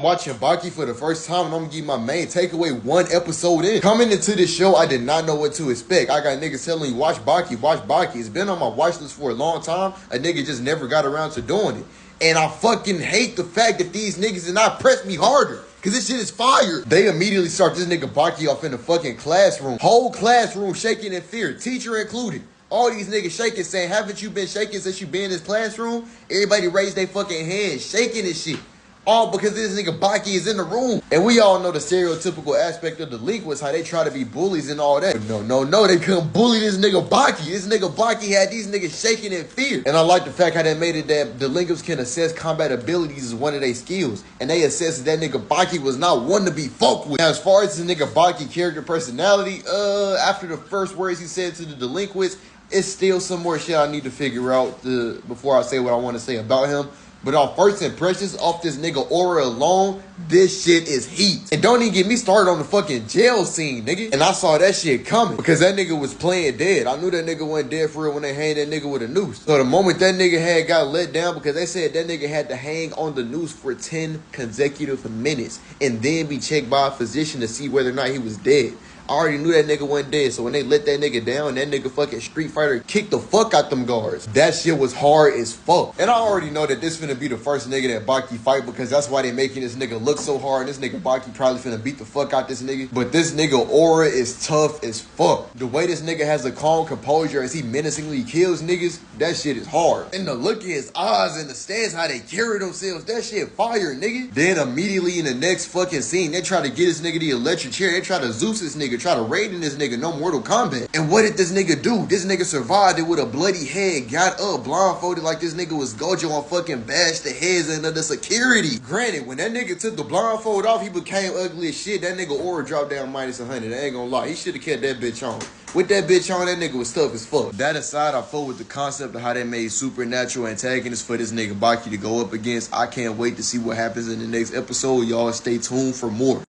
Watching Baki for the first time, and I'm gonna give my main takeaway one episode in. Coming into this show, I did not know what to expect. I got niggas telling me, watch Baki, watch Baki. It's been on my watch list for a long time. A nigga just never got around to doing it. And I fucking hate the fact that these niggas did not press me harder. Cause this shit is fire. They immediately start this nigga Baki off in the fucking classroom. Whole classroom shaking in fear, teacher included. All these niggas shaking, saying, haven't you been shaking since you been in this classroom? Everybody raised their fucking hands, shaking this shit. All because this nigga Baki is in the room. And we all know the stereotypical aspect of delinquents, how they try to be bullies and all that. But no, they couldn't bully this nigga Baki. This nigga Baki had these niggas shaking in fear. And I like the fact how they made it that delinquents can assess combat abilities as one of their skills. And they assessed that nigga Baki was not one to be fucked with. Now, as far as the nigga Baki character personality, after the first words he said to the delinquents, it's still some more shit I need to figure out before I say what I want to say about him. But on first impressions, off this nigga aura alone, this shit is heat. And don't even get me started on the fucking jail scene, nigga. And I saw that shit coming because that nigga was playing dead. I knew that nigga wasn't dead for real when they hanged that nigga with a noose. So the moment that nigga had got let down, because they said that nigga had to hang on the noose for 10 consecutive minutes and then be checked by a physician to see whether or not he was dead. I already knew that nigga wasn't dead, so when they let that nigga down, that nigga fucking Street Fighter kicked the fuck out them guards. That shit was hard as fuck. And I already know that this finna be the first nigga that Baki fight because that's why they making this nigga look so hard. This nigga Baki probably finna beat the fuck out this nigga. But this nigga aura is tough as fuck. The way this nigga has a calm composure as he menacingly kills niggas, that shit is hard. And the look in his eyes and the stance how they carry themselves, that shit fire, nigga. Then immediately in the next fucking scene, they try to get this nigga the electric chair. They try to Zeus this nigga, try to raid in this nigga, no Mortal Kombat. And what did this nigga do? This nigga survived it with a bloody head, got up, blindfolded like this nigga was Gojo on fucking bash the heads into the security. Granted, when that nigga took the blindfold off, he became ugly as shit. That nigga aura dropped down -100. I ain't gonna lie. He should have kept that bitch on. With that bitch on, that nigga was tough as fuck. That aside, I fuck with the concept of how they made supernatural antagonists for this nigga Baki to go up against. I can't wait to see what happens in the next episode. Y'all stay tuned for more.